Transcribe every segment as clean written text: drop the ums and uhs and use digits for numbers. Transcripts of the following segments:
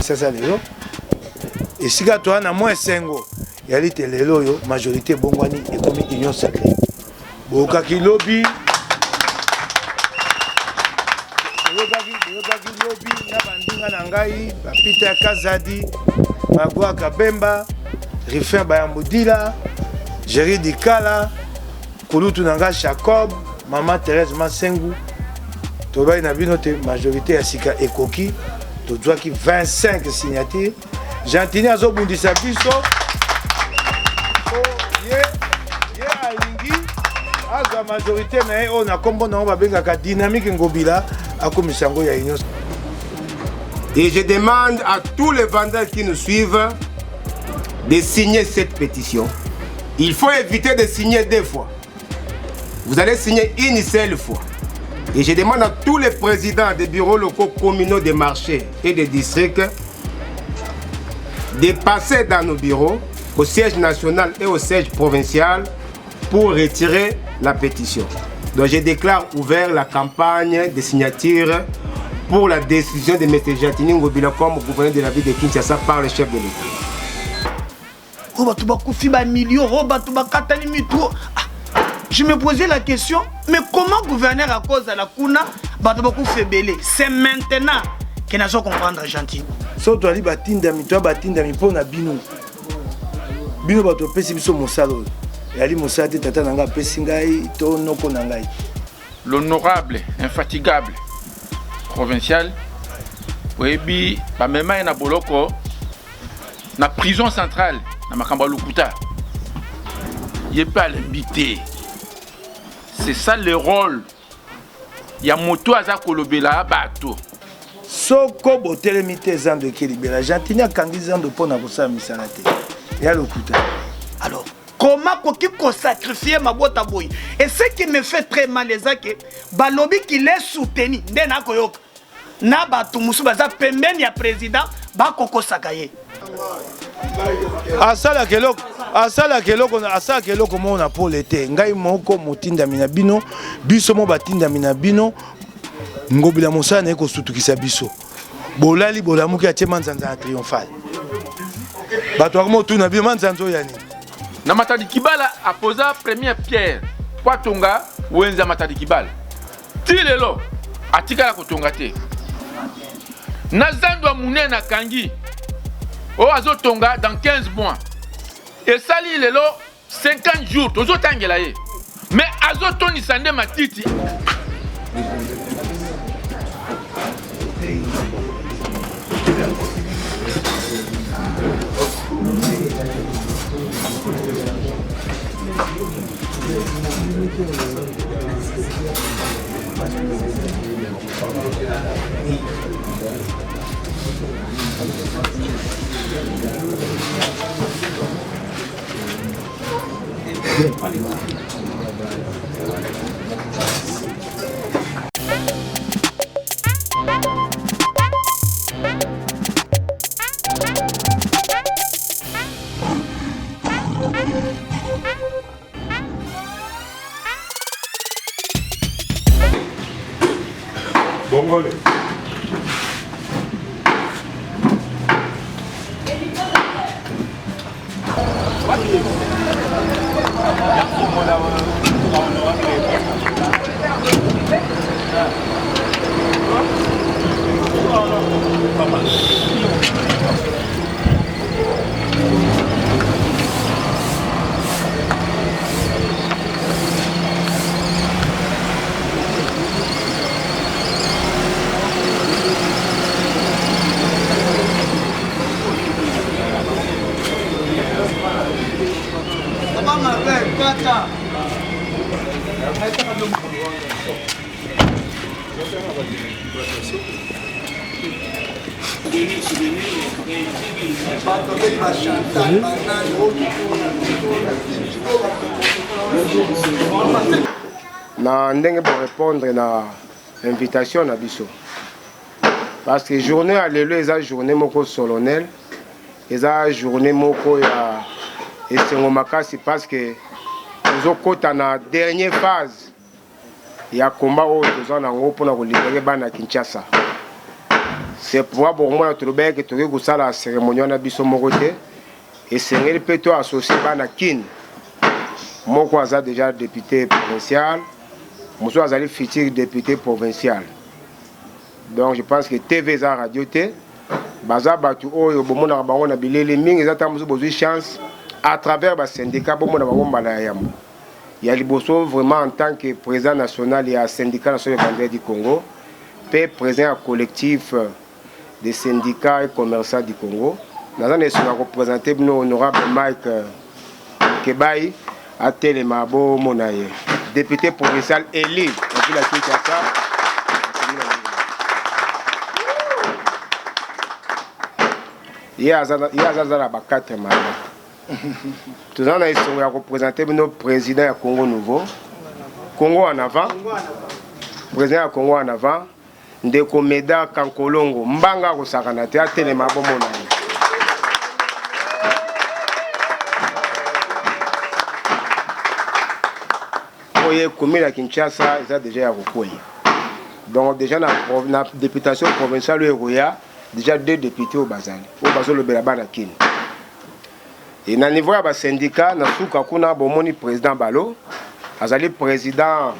Kinshasa lelo. Et si tu as moins 5 ans, il y a des lelo majorité bongwani et comme union sacrée. Bokaki lobby. Bokaki lobby na bandinga na ngai, Peter Kazadi, Magwa Kabemba, Rifin Bayambudila, Jerry Dikala, Kulutu Nanga Jacob, Maman Thérèse Masengu. Toba na binote majorité à Sika Ekoki, to doit qui 25 signatures. Gentini azo bundisa biso. Ye alingi aza majorité na on a kombo na ba benga ka dynamique ngobila akomisango ya union. Et je demande à tous les vendeurs qui nous suivent de signer cette pétition. Il faut éviter de signer 2 fois. Vous allez signer une seule fois. Et je demande à tous les présidents des bureaux locaux communaux des marchés et des districts de passer dans nos bureaux, au siège national et au siège provincial pour retirer la pétition. Donc je déclare ouvert la campagne de signature pour la décision de M. Gentini Ngobila comme gouverneur de la ville de Kinshasa par le chef de l'État. Je me posais la question, mais comment gouverneur à cause de la Kuna fait belé? C'est maintenant qu'il n'a pas comprendre Gentini. So to ali batindami to batindami pona bino. Bino bato pesi biso mosalo. Yali mosate tata nanga pesi ngai to noko na ngai. L'honorable, infatigable provincial oyebi ba mema na boloko na prison centrale na makamba lukuta. Il pas l'invité. C'est ça le rôle. Il y a moto aza kolobela bato. Soko botelemite zando ki libéra. Gentini akangi zando pona kosala misala te. Ya lokuta. Alors, comment qu'on sacrifier ma boîte à boy? Et ce qui me fait très mal les que balobi qui les soutenu ndena koyoka. Na batu musu baza pembeni ya président ba koko sakaye. Asala keloko mo na pour l'été. Ngai moko motinda mina bino, biso mo batinda mina bino. Ngobila mosana eko sutukisa biso. Bolali bolamuki atie manzanza triomphal. Bato akomo tuna bi manzanzo yani. Na Matadi Kibala a posé première pierre. Kwatonga wenza Matadi Kibala. Tilelo atika la kotonga te. Nazando amune na kangi. O azo tonga dans 15 mois. Et sali lelo 50 jours tozo tangela ye. Mais azo toni sande matiti. Bongole. Na ndenge pour répondre na invitation na biso. Parce que journée à lelo eza journée moko solennelle, eza journée moko ya esengo makasi parce que nous okota na dernière phase ya combat au toza na ngo pona ko libérer bana Kinshasa. c'est pourquoi pour moi notre bec que tu ça la cérémonie na biso mokote et c'est plutôt associé bana kin moko aza déjà député provincial moso azali futur député provincial donc je pense que TV za radio te baza batu oyo bomona bango na bilele mingi ezata moso bozwi chance à travers ba syndicat bomona bango mbala yambo il y a liboso vraiment en tant que président national et syndicat national des vendeurs du Congo pe président à collectif des syndicats et commerçants du Congo. Nous allons représenter nos honorables Mike Kebaï à Télémabo Monaye, député provincial élu. Il y a 4 mandats. Nous allons représenter nos présidents du Congo nouveau. Congo en avant. Président du Congo en avant. Ndeko Meda Kankolongo mbanga kosakana te atelema bomona oye commune à Kinshasa ils a déjà recueilli donc déjà na députation provinciale Eroya déjà 2 députés au Bazali au Bazolo Belabana Kin et na niveau ya ba syndicat na suka kuna bomoni président Balo azali président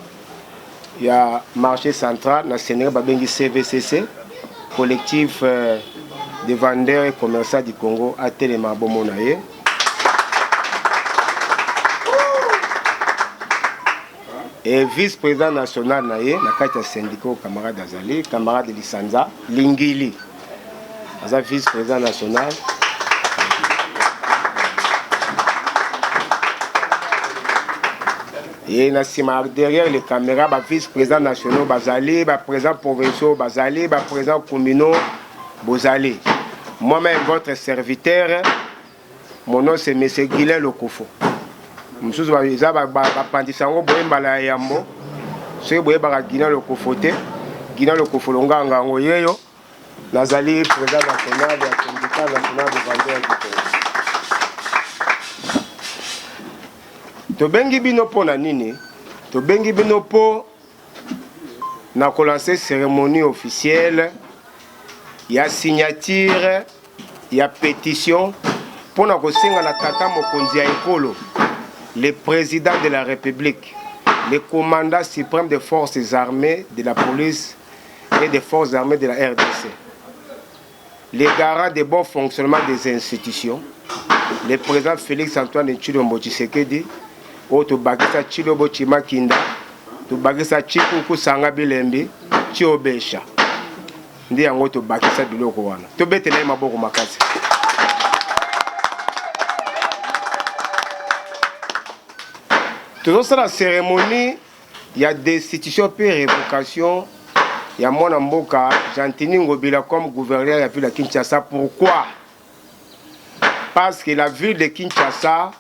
il y a marché central na Sénégal babengi CVCC collectif des vendeurs et commerçants du Congo à Téléma Bomonaye et vice-président national naye na kati ya syndicat camarade Azali camarade Lisanza Lingili aza vice-président national et derrière les caméras, le vice-président national Bazali, le président provincial Bazali, le président communal Bozali. Moi-même, votre serviteur, mon nom c'est M. Guilain Lokofo. Je suis apprentissage Boyembala Yambo. Je suis Guilain Lokofo. Guilain Lokofo Longa Ngoyeyo. Nazali, président national du syndicat national de vendeurs du Congo. Tobengi bino po na nini? Tobengi bino po na kolancer cérémonie officielle, il y a signature, il y a pétition pour na kosenga na tata mokonzi ya ekolo, le président de la République, le commandant suprême des forces armées, de la police et des forces armées de la RDC, les garants de bon fonctionnement des institutions, le président Félix Antoine Tshilombo Tshisekedi, to bagisa Chilobo Chimakinda, to bagisa Chikuku Sanga Bilembi, Chiobesha. Ndi yango to bagisa biloko wana. To betela maboko makasi. Toujours la cérémonie, il y a destitution puis révocation. Il y a mon amboka, Jantini Ngobila comme gouverneur de la ville de Kinshasa. Pourquoi? Parce que la ville de Kinshasa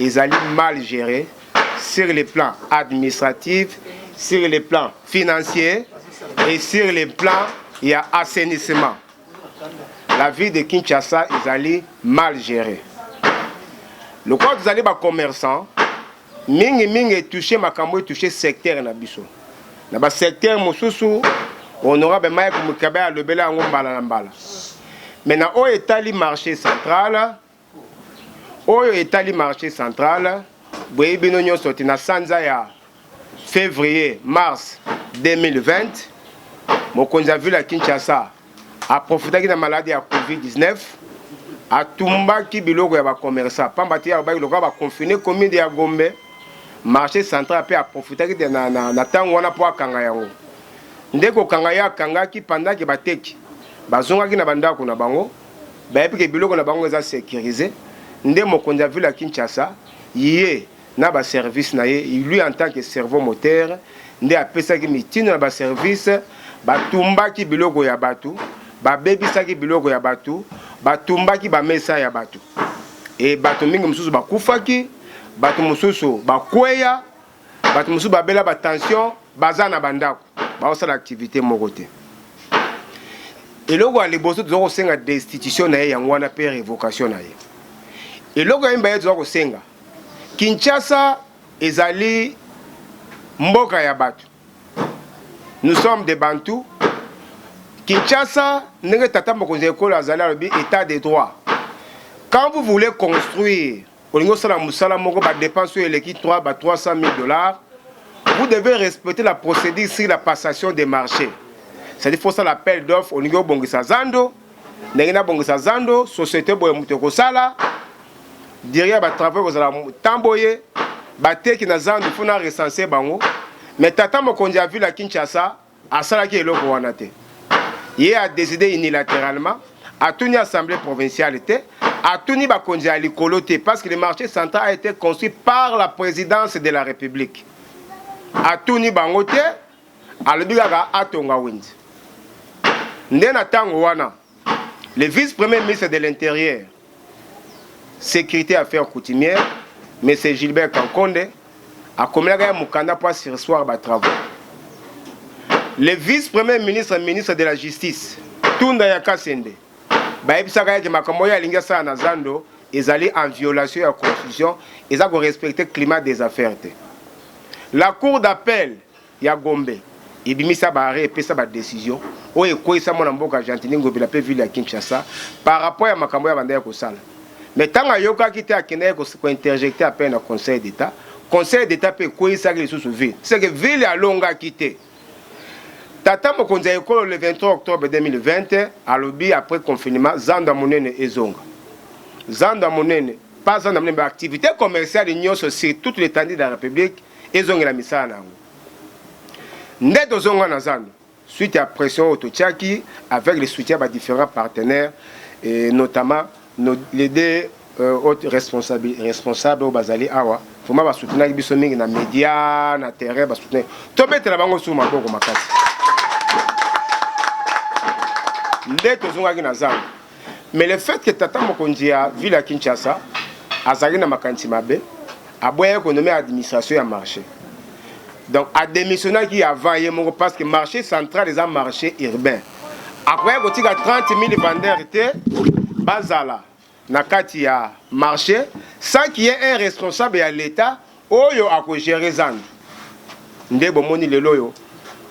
ils allaient mal gérer sur les plans administratifs, sur les plans financiers et sur les plans il y a assainissement. La ville de Kinshasa, ils allaient mal gérer. Le quoi vous allez les commerçants, mingi touché makambo touché secteur na biso. Na ba secteur mosusu honorable Mike Mukabe a lebela ngombala na mbala. Maintenant au étali marché central oyo etali marché central boye bino nyonso tina sanza ya février mars 2020 mokonzi ville ya Kinshasa a profité de maladie ya COVID-19 a tumbaki biloko ya ba commerçant pambati ya ba biloko ba confiné commune ya Gombe marché central pe a profité de na tango wana po akanga yango ndeko kanga ya kanga ki pendant que bateki bazongaki na bandako na bango ba epike biloko na bango eza sécurisé. Ndé mokonzi ville à Kinshasa, yé na ba service na ye, lui en tant que cerveau moteur, ndé apesa ki mitino na ba service, ba tumba ki biloko ya batu, ba bebisa ki biloko ya batu, ba tumba ki ba mesa ya batu. Et batu mingi mususu ba kufaki, batu mususu ba kweya, batu mususu ba bela ba tension, baza na bandako, ba osala activité mokote. Et loko a liboso tozoko senga destitution na ye yango na pe révocation na ye. Et logo yimba yetu zako senga Kinshasa ezali mboka ya batu. Nous sommes des Bantous. Kinshasa, Tata Mokonzi Ekolo azali alobi état de droit. Quand vous voulez construire, au niveau de la Moussala Moko, ba dépense sur l'équipe 300 000 $, vous devez respecter la procédure sur la passation des marchés. C'est-à-dire qu'il faut ça l'appel d'offres au niveau de Bongisa Zando, Nengina Bongisa Zando, Société Boyemuteko Sala, derrière ba travail aux ala Tamboye, ba teki na Zando, il faut na recenser bango. Mais Tata Mokonzi a vu la Kinshasa, à Sala qui est l'eau pour Wanate. Il a décidé unilatéralement, à toute l'Assemblée provinciale, à tout Bakonzi à l'Ikoloté, parce que le marché central a été construit par la présidence de la République. À tout Bangote, à l'Obigaga Atonga Wind. Ndena Tango Wana, le vice-premier ministre de l'Intérieur, Sécurité et Affaires coutumières, M. Gilbert Kankonde, a commis la Moukanda pour sursoir les travaux. Le vice-premier ministre, ministre de la Justice, Tunda Yakasende, Baïbisaka Makamboya Lingasa Nazando, ils allaient en violation de la Constitution, ils ont respecté le climat des affaires. La Cour d'appel, Yagombe, il a mis sa barre et sa décision. Où est quoi ça, mon amboka Argentine, Ngobila peut ville à Kinshasa, par rapport à Makamboya Bandaya Kosala. Mais tant que Yoka qui était à Kenya, qu'on interjecté à peine au Conseil d'État, Conseil d'État peut quoi ça que les sous-ville. C'est que ville à longa quitté. Tata Mokonzi Ekolo le 23 octobre 2020, à l'objet après confinement, Zanda Monene et Zonga. Zanda Monene, pas Zanda Monene, mais activité commerciale union sur toute l'étendue de la République, et Zonga la Missa Nango. Net de Zonga Nazando, suite à la pression autotiaki, avec le soutien de différents partenaires, et notamment les deux autres responsables au Bazali Awa, il faut soutenir les bisoming dans les médias, dans le terrain, soutenir. Tout le monde est là-bas sur ma boue. Mais le fait que Tata Mokonzi a vu la Kinshasa, a zagi na makanti mabe, a boye économie administration a marché. Donc a démissionné qui a vaillé parce que le marché central est un marché urbain. Après il y a 30 000 vendeurs étaient bazala na kati ya marché sans qu'il y ait un responsable à l'État oyo a gérer zan. Nde bomoni lelo yo.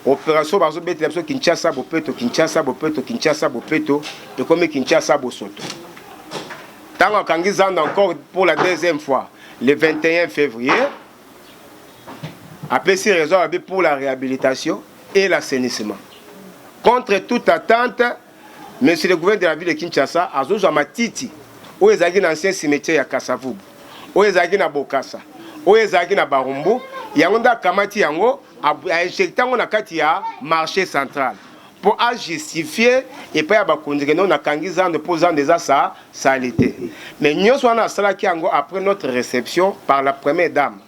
Opération bazo bete la Kinshasa bopeto Kinshasa bopeto Kinshasa bopeto et comme Kinshasa bosoto. Tant kangi zanda encore pour la deuxième fois le 21 février après ces raisons pour la réhabilitation et l'assainissement. Contre toute attente, monsieur le gouverneur de la ville de Kinshasa a zozo matiti où est un ancien cimetière à Kasavubu, où est à Bokassa, où est à Barumbu, yangonda kamati yango a injecté na kati ya marché central pour justifier et pas ba kondige non na kangiza de posant des asa salité. Mais nous on a cela qui yango après notre réception par la première dame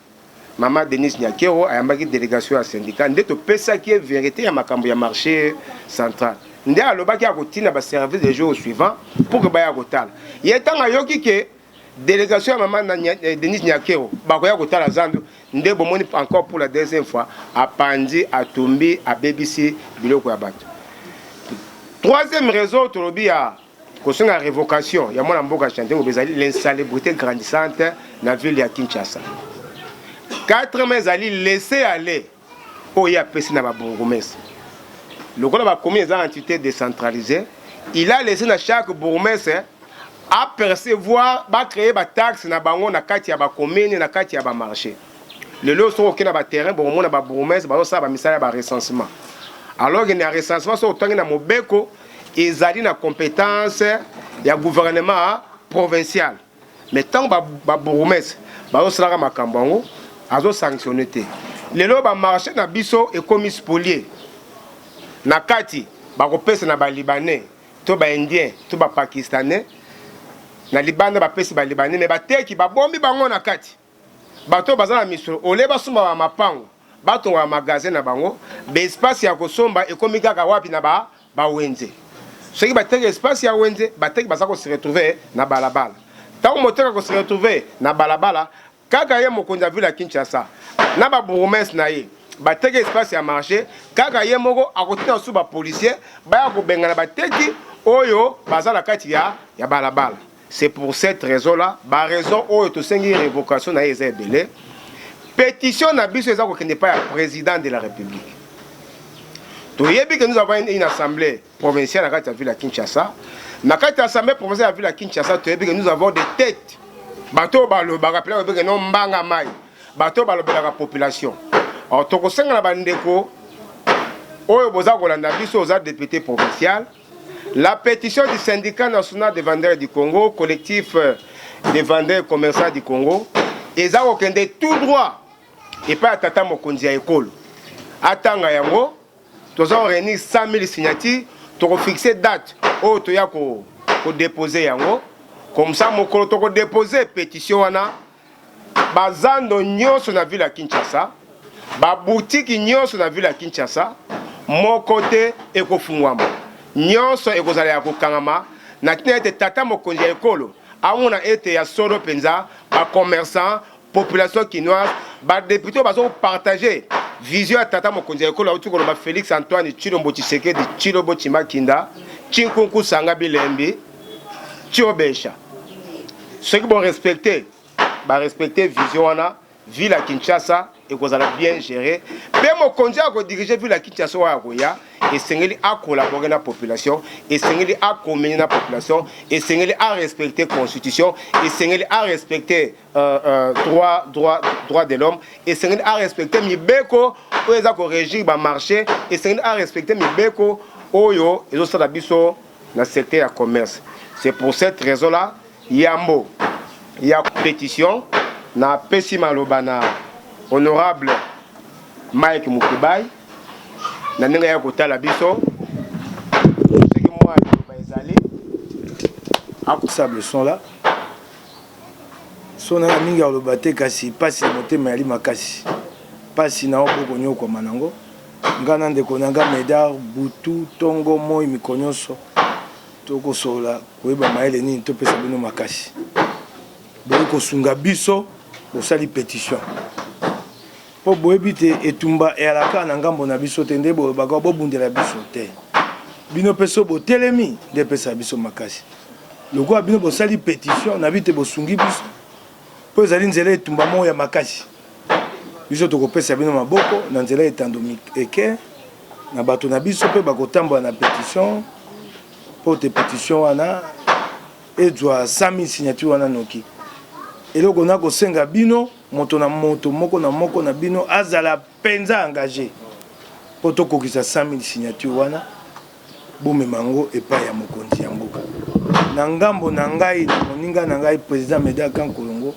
Maman Denise Nyakero a une délégation à syndicat ndeto pesa qui est vérité ya makambo ya marché central. Ndé alobaki a kotina ba service de jour suivant pour que ba ya kotala. Yetanga yoki ke délégation à Maman Denise Nyakero bakoya kotala zando ndé bomoni encore pour la deuxième fois à Pandi, à Tombi, à BBC biloko ya bato. Troisième raison tolobi a concerne la révocation, il y a mon amboka chanté au bezali l'insalubrité grandissante dans la ville de Kinshasa. 4 mois ali laisser aller au ya pesi na ba bourgmestre. Le gouvernement a commis des entités décentralisées, il a laissé à chaque bourgmestre à percevoir ba créer ba taxe na bango na kati ya ba commune na kati ya ba marché. Le lot sont aucun ba terrain bon mon ba bourgmestre ba ça ba misala ba recensement. Alors que na recensement so autant na mobeko ezali na compétence ya gouvernement provincial. Mais tant ba bourgmestre ba osala makambango azo sanctionné te. Le lot ba marché na biso et commis spolié. Na kati ba kopesa na ba libanais, to ba indien, to ba pakistanais. Na libanda ba pesi ba libanais mais ba teki ba bombi bango na kati. Bato bazala misolo ole basumba ba mapango. Bato wa magasin na bango, be espace ya kosomba e komi kaka wapi na ba wenze. Soki ba teki espace ya wenze, ba teki bazako se retrouver na balabala. Tant moteur ko se retrouver na balabala, kaka ye mokonzi a vu la Kinshasa. Na ba bourgmestre na ye. Ba teki espace ya marché, kaka ye moko akotina sous ba policier, ba ya ko bengana ba teki oyo bazala kati ya balabala. C'est pour cette raison-là, la raison où il y a une révocation na Ezebele, pétition na biso ezako qui n'est pas le président de la République. toyebi que nous avons une assemblée provinciale à la ville de Kinshasa. Dans l'assemblée provinciale à la ville de Kinshasa, toyebi que nous avons des têtes. Bateau balo rappelé que non mbanga mai. Bateau balo la population. Alors to ko senga na bandeko oyo boza kolanda biso oza député provincial. La pétition du syndicat national des vendeurs du Congo, collectif des vendeurs commerçants du Congo, ils ont tout droit et pas à tata mokonzi à école. Atanga yango, nous avons réuni 100 000 signatures pour fixer date où tu as déposé yango. Comme ça, mon collègue a déposé pétition wana. Bazando nyonso na ville à Kinshasa, ba boutique nyonso na ville à Kinshasa, mon côté ekofungwama. Nyonso ekozala ya kokangama na tina ete tata mokonzi ya ekolo amona ete ya solo penza ba commerçant population kinoise ba député bazo partager vision ya tata mokonzi ya ekolo auti koloba Félix Antoine Tshilombo Tshisekedi Tshilombo Tshimbakinda Tshinku Sanga Bilembi Tshobesha. Ceux qui vont respecter vision wana ville à Kinshasa et qu'on a bien géré. Mais mon conjoint a dirigé ville à Kinshasa et c'est à collaborer avec la population, et c'est à communier la population, et c'est à respecter la constitution, et c'est à respecter droit de l'homme, et c'est à respecter Mibeko, où ils ont régir le marché, et c'est à respecter Mibeko, Oyo, et aussi dans le secteur du commerce. C'est pour cette raison-là, Yambo, il y a une pétition, na Pessima Lobana, honorable Mike Mukibai, na ndenge ya kotala biso, ce que moi je vais aller, sable sont là. Son na mingi ya lobate kasi pasi mote mayali makasi. Pasi na oboko nyoko manango. Ngana ndeko nanga medar butu tongo moi mikonyoso. Toko sola koyeba mayele nini to pesa bino makasi. Boko kosunga biso osali pétition. Po boyebi te etumba elaka na ngambo na biso te nde baka bobundela biso te. Bino peso botelemi nde pesa biso makasi. Loko bino bosali pétition na bite bosungi biso. Po ezali nzela etumba mo ya makasi. Biso tokopesa bino maboko na nzela etandomi eke na bato na biso pe bakotambola na pétition po te pétition wana ezwa 100 000 signatures wana noki. Eloko na kosenga bino moto na moto moko na bino azala penza engagé po tokokisa 100 000 signatures wana bomemango epai ya mokonzi ya mboka na ngambo na ngai na moninga na ngai président Médard Kankolongo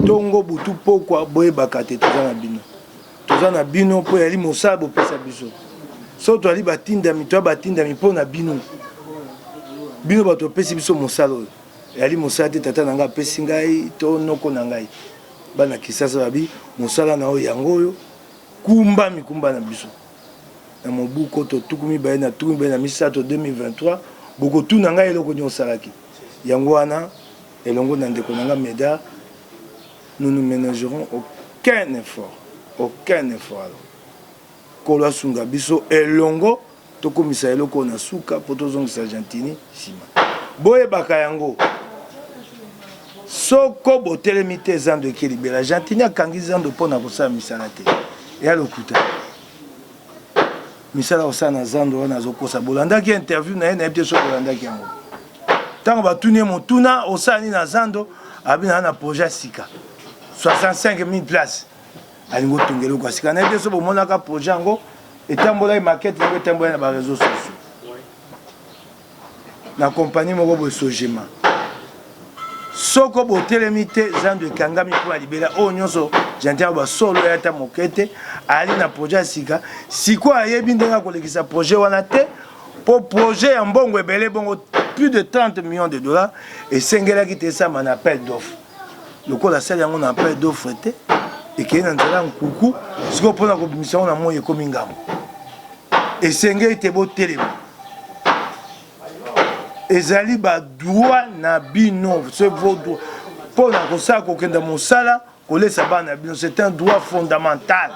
tongo butu pokwa boyebaka te toza na bino po yali mosala bopesa biso so toali batindami mpo na bino bato opesi biso mosala oyo yali mosala te tata na ngai apesi ngai to noko na ngai bana kisasa babi mosala na oyo yango oyo mikumba na biso na mobuko to tukumi baye na misato 2023 boko tu na ngai eloko nyo salaki yango wana elongo na ndeko na ngai Médard nous ne ménagerons aucun effort alors kolo asunga biso elongo tokomisa eloko na suka po tozongisa Argentine sima boyebaka yango soko botelemi te zando ekilibela Argentine akangi zando mpona kosala misala te ya lokuta misala kosala na zando wana azokosa bolandaki interview na ye na yebi te soki bolandaki yango ntango batuni ye motuna osala nini na zando abina na projet sika 65 000 places alingo tongela eloko ya sika na yebi te soki bomonaka projet yango etambolaki makete yango etambolaki na bareseau sociaux na compagnie moko boye Sogema soko botelemi te zando ekangami mpo alibela oyo nyonso jantiako basolo ya ata moke te ali na projet ya sika sikoyo ayebi ndenge akolekisa projet wana te mpo projet ya mbongo ebele bongo plus de 30 millions de dollars esengelaki te esama na appel d'offre lokola asali yango na appel d'offre te ekei na nzela nkuku sikoyo mpona kobimisa yango na moi ekomi ngambo esengeli te botelema ezali ba droit na bino c'est vos droits pour na kosala kokenda mosala kolesa bana bino c'est un droit fondamental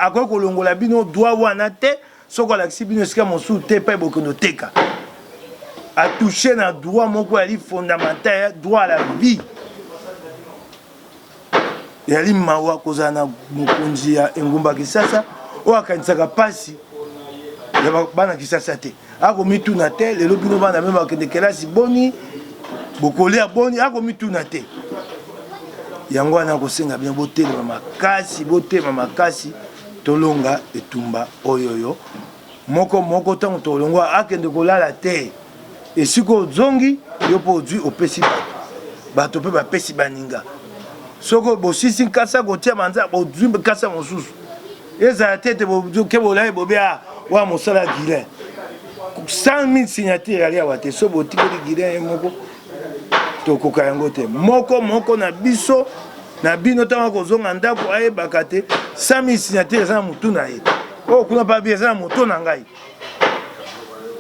akoki kolongola bino droit wana te soko alakisi bino esika mosusu te pa ebokendo teka atouche na droit moko yali fondamental droit à la vie yali mawa kozala na mokonzi ya engumba Kisasa oyo akanisaka pasi ya bana Kisasa te akomituna te lelo bino bana meme bakende kelasi boni bokolia boni akomituna te yango wana kosenga bino botelema makasi tolonga etumba oyoyo moko ntango tolongwa akende kolala te esika ozongi yo mpo ozwi opesi bato mpe bapesi baninga soko bosisi nkasa kotia manza bozwi nkasa mosusu ezala te te ke bolayi bobea wa mosala Guilain 100 000 signature ali awa te so botikeli Guilain ye moko tokoka yango te moko na biso na bino ntango kozonga ndako ayebaka te 100 000 signature eza na motu na ye oyo kuna pa bi eza na moto na ngai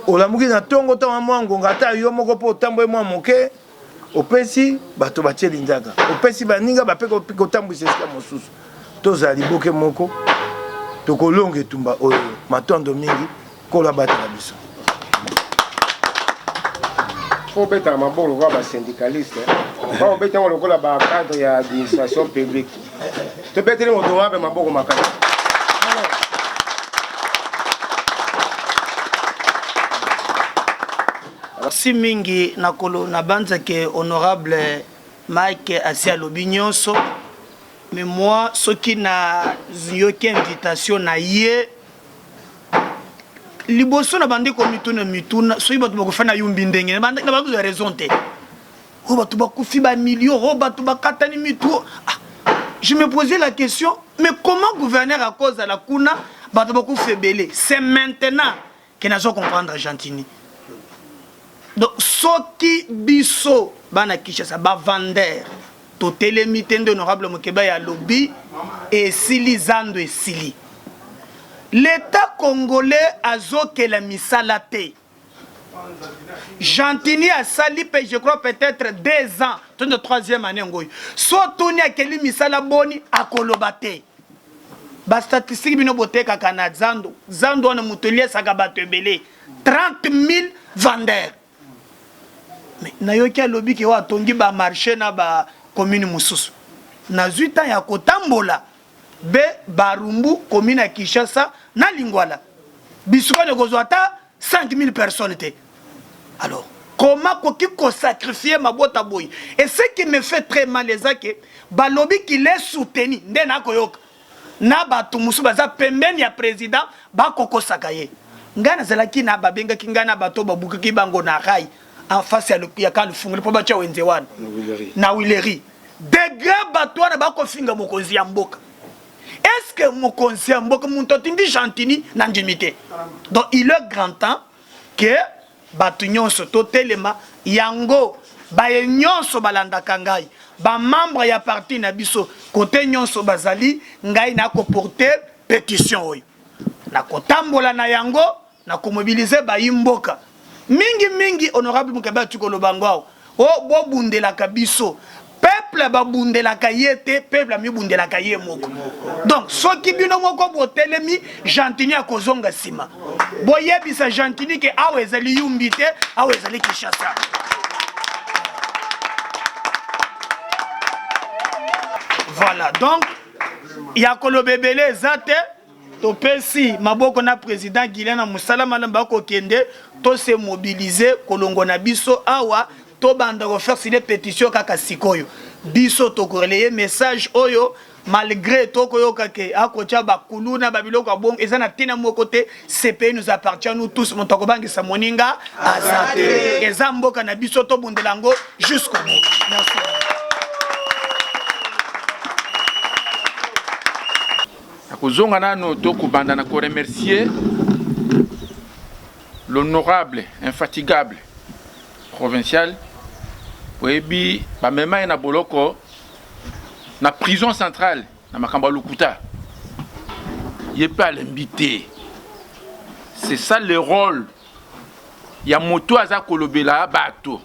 olamuki na ntongo ntango mwa ngonga ata yo moko mpo otamboye mwa moke opesi bato batie linzaka opesi baninga bapeka kotambwisa esika mosusu tozala liboke moko tokolonga etumba oyo matondo mingi kola bato na biso faut bettre maboko lokola basyndicaliste po obeta ngo lokola bacadre ya administration publique tobeteli moto wape maboko makasi si mingi nakolo na banzake honorable Mike Asi alobi nyonso mais moi soki na yoki invitation na ye liboso na bandi ko mituna soki bato bakofana yumbi ndenge na bandi na bato ya raison te o bato bakufi ba millions o bato bakatani mitu je me posais la question mais comment gouverneur à cause de la kuna bato bakufi belé c'est maintenant que nazo comprendre Gentini. Donc soki biso bana Kinshasa ba vendeur to télémité honorable Mokeba ya lobby et sili zando et sili l'État congolais a zoké la misala te. Gentini a sali, je crois peut-être 2 ans, toute la 3e année. Soit Tony a keli misala boni a kolobate. Ba statistique bino bote kakana zando. Zando on a moutelier sakabate belé. 30 000 vendeurs. Mais na yoki a lobby ki wa tongi ba marché na ba commune mususu. Na 8 ans ya kotambola. Be Barumbu, commune à Kinshasa, na Lingwala. Bisouka ne kozwata 5 000 personnes. Alors, comment qu'on sacrifier ma boîte à boy? Et ce qui me fait très mal, les que Balobi qui les soutenu, ndena koyoka. Na batu musu baza pembeni ya président, ba koko sakaye. Ngana zalaki na babenga kingana bato babuka ki bango na rai. En face ya kan fungule po bacha wenzewana. Na Wileri. Dega bato na ba ko finga mokonzi ya mboka. Est-ce que mon conseil mboka muntotindi Gentini n'andimité? Donc il est grand temps que batu nyonso to telema yango ba nyonso balanda kangai ba membre ya parti na biso côté nyonso bazali ngai na ko porter pétition oyo na kotambola na yango na ko mobiliser ba imboka mingi honorable Mokeba tukolo bangwao o bo bundela kabiso peuple babundela kayete peuple mi bundela kaye moko donc soki bino moko botelemi Gentini akozonga sima boyebisa Gentini ke awe ezali yumbite awe ezali Kinshasa. Voilà donc ya kolobebele zate to pesi maboko na président Guilain na musala malamba ko kende to se mobiliser kolongo na biso awa to banda refaire si les pétitions kaka sikoyo biso to relayer message oyo malgré to koyoka ke akocha bakuluna babiloko bon ezana tina mo côté CP nous appartient nous tous mon tokobangi sa moninga azate ezamboka na biso to bundelango jusqu'au bout. Merci. Akozonga nano to kubanda na ko remercier l'honorable infatigable provincial Webi, ba mema na boloko na prison centrale na makamba lukuta. Il pas l'invité. C'est ça le rôle. Ya moto aza kolobela bato.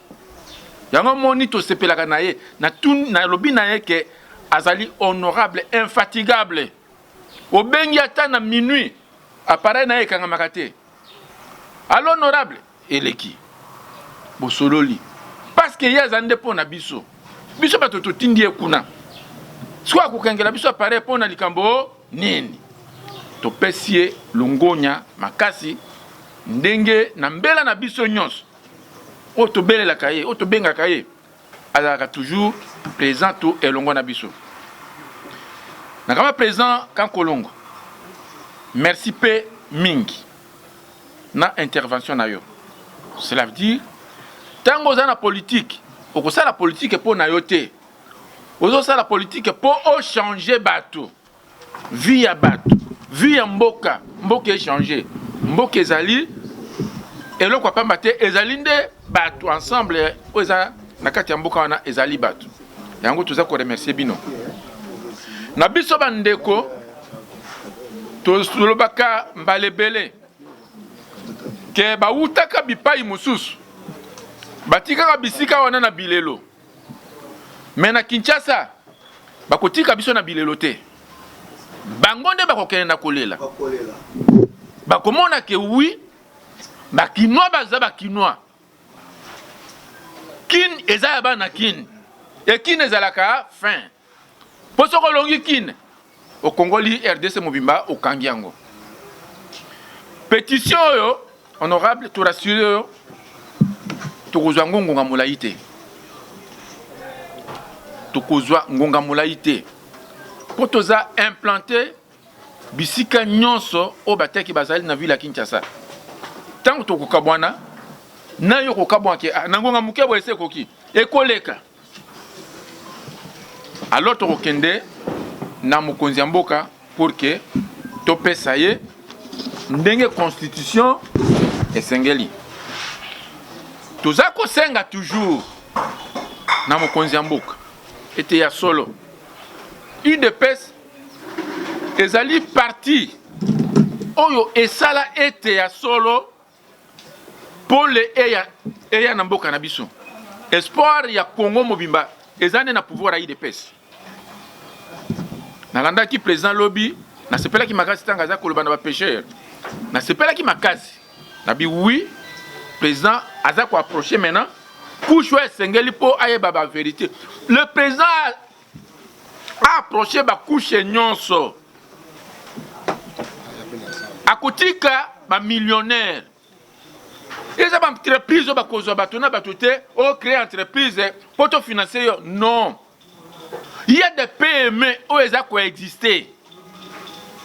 Yango moni to sepela kanaye na tout na lobi na ye ke azali honorable infatigable. Obengi ata na minuit appareil na ye kanga makate. À l'honorable eleki. Bosololi. Parce que ya zande pona biso. Biso bato totindi ekuna. Soit ko kangela biso appareil pona likambo nini. topesi longonya makasi ndenge na mbela na biso nyonso o tobelelaka ye o tobengaka ye azalaka toujours présent to elongo na biso nakama présent Kankolongo merci pe mingi na intervention na yo cela veut dire tango za na politique okosala politique po na yo te ozosala politique po o changer bato vie ya bato vie ya mboka échanger mboka ezali eloko pamba te ezali nde bato ensemble oza na kati ya mboka wana ezali bato yango toza ko remercier bino na biso bandeko tolobaka mbalebele ke bautaka bipai mosusu batikaka bisika wana na bilelo me na Kinshasa bakotika biso na bilelo te bango nde bakokende na kolela bakomona ke oui bakinois baza bakinois kin eza ya bana kin e kin ezalaka fin po soko longi kin okongoli RDC mobimba okangi yango pétition oyo honorable to rassure yo tokozwa ngonga molai te tokozwa ngonga molai te po toza implanté bisika nyonso o bateki bazali na ville ya Kinshasa tango tokokabwana na yo kokabwana ke na ngonga muke bo ese koki ekoleka alors tokokende na mokonzi ya mboka pour que topesa ye ndenge constitution esengeli toza kosenga toujours na mokonzi ya mboka ete ya solo UDPS ezali parti oyo esala ete ya solo pole eya na mboka na biso espoir ya Congo mobimba ezane na pouvoir ya UDPS nalandaki président lobi nasepelaki makasi tanga za koloba na ba pêcheur nasepelaki makasi nabi oui président aza ko approcher maintenant couche esengeli po ayeba ba vérité le président a approché ba couche nyonso akotika ba millionnaire eza ba entreprise ba kozwa batona batote o créer entreprise pour to financer yo non il y a des PME où eza coexister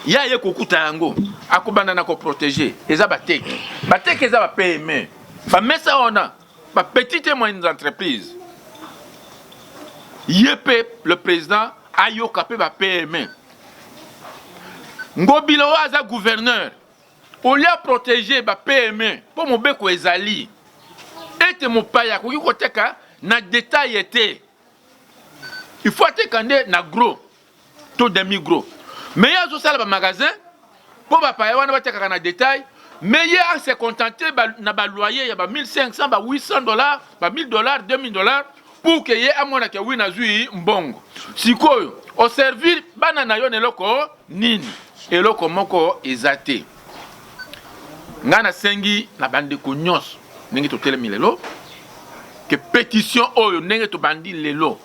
il y a kokuta yango akobanda na ko protéger eza bateke eza ba PME ba mesa ona ba petites et moyennes entreprises yepe le président ayo kapé ba PME ngobilo aza gouverneur au lieu protéger ba PME pour mobeko ezali ete mopaya koki koteka na détail été il faut atteindre na gros tout demi gros mais yazo sala ba magasin pour ba paya wana bateka na détail mais ya se contenter na ba loyer ya ba 1500 ba $800 ba $1000 $2000 pour que ye amona ke wina zui mbongo sikoyo o servir bana na yo neloko nini eloko moko ezate ngana sengi na bandeko nyonso ndenge totelemi lelo que pétition oyo ndenge to bandi lelo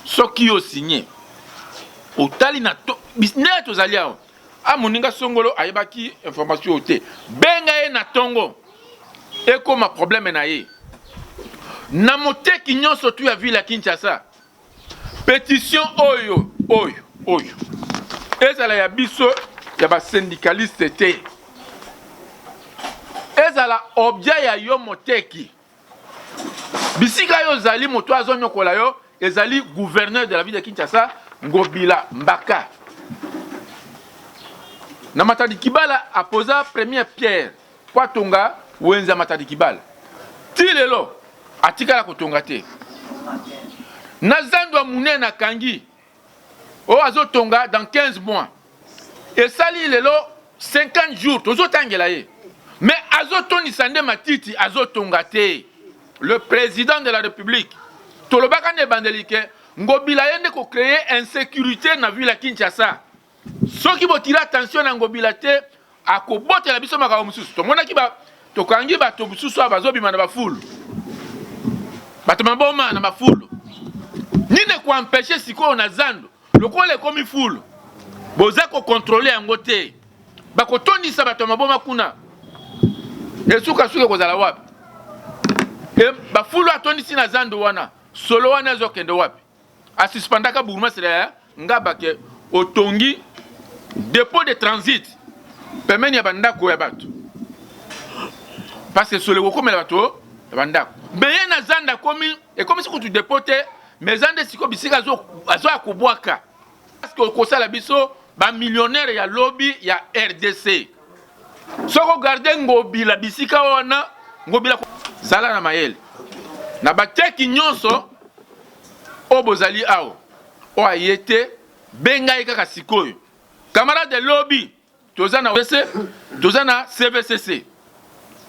soki yo signé otali na to business tozali awo amoninga songolo ayebaki information ote benga ye na tongo ekoma problème na ye na moteki nyonso tu ya ville ya Kinshasa pétition oyo ezala ya biso ya ba syndicaliste te ezala objet ya yo moteki bisika yo zali moto azonyokola yo ezali gouverneur de la ville de Kinshasa Ngobila Mbaka na Matadi Kibala aposa première pierre kwa tonga wenza Matadi Kibala ti lelo atikala kotonga te na zandwa munena kangi o azotonga dans 15 mois et sali lelo 50 jours tozotangela ye mais azotoni sande matiti azotonga te le président de la République tolobaka ne bandelike Ngobila yende ko créer insécurité na ville ya Kinshasa soki botira attention na Ngobila te akobotela biso makao mususu tomona ki ba tokangi bato mususu abazobima na bafulu bato maboma na bafulu nini ko empêcher siko na zando lokole komi fulu boza ko contrôler yango te bakotondisa bato maboma kuna esuka suka kozala wapi e bafulu atondisi na zando wana solo wana ezokende wapi asuspendaka bourgmestre ya ngaba ke otongi dépôt de transit pemeni ya bandako ya bato parce que solo kokomela bato ya bandako beye na zanda komi e komi sikutu dépoté mais zande siko bisika azo akubwaka parce que kosala biso ba millionnaire ya lobby ya RDC soko garder ngobila bisika wana ngobila zala na mayele na bateki nyonso obozali awo o ayete benga kaka sikoyo camarade de lobby tozana CVCC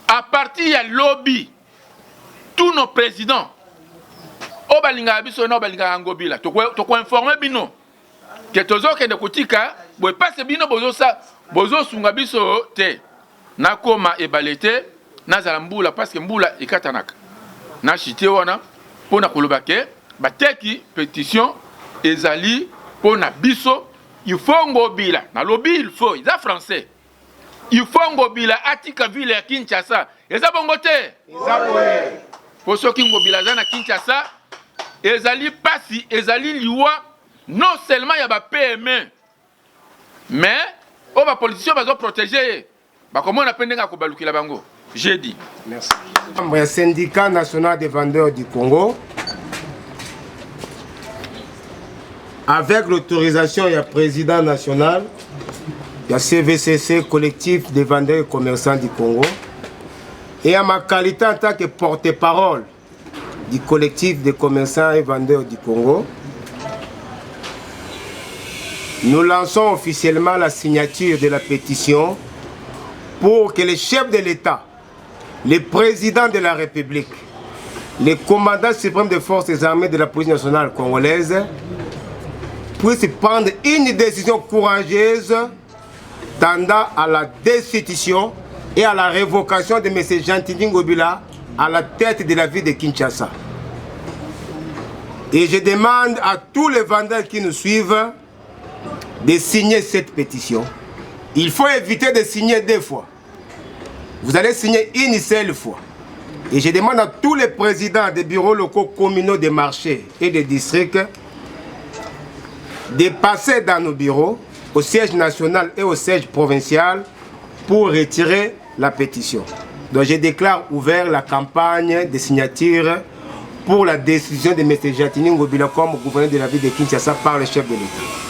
à partir ya lobby tous nos présidents o balinga biso no balinga ngobila to informer bino que tozokende kotika boye passe bino bozo sunga biso te nakoma ebalete nazala mbula parce que mbula ekatanaka na chité wana pona kolobake bateki pétition ezali pona biso il faut ngobila na lobby il faut ils français il faut ngobila atika ville ya Kinshasa eza bongo te pour ceux qui ngobila za na Kinshasa ezali pasi ezali liwa non seulement ya ba PME mais o ba politicien bazo protéger ba comment on appelle nga ko balukila bango j'ai dit merci membre syndicat national des vendeurs du Congo avec l'autorisation du président national du CVCC collectif des vendeurs et commerçants du Congo et à ma qualité en tant que porte-parole du collectif des commerçants et vendeurs du Congo, nous lançons officiellement la signature de la pétition pour que les chefs de l'État, les présidents de la République, les commandants suprêmes des forces armées de la police nationale congolaise puissent prendre une décision courageuse tendant à la destitution et à la révocation de M. Jean-Tindi Ngobila à la tête de la ville de Kinshasa. Et je demande à tous les vendeurs qui nous suivent de signer cette pétition. Il faut éviter de signer deux fois. Vous allez signer une seule fois. Et je demande à tous les présidents des bureaux locaux communaux des marchés et des districts de passer dans nos bureaux, au siège national et au siège provincial, pour retirer la pétition. Donc je déclare ouvert la campagne de signature pour la décision de M. Jean-Tindi Ngobila comme gouverneur de la ville de Kinshasa par le chef de l'État.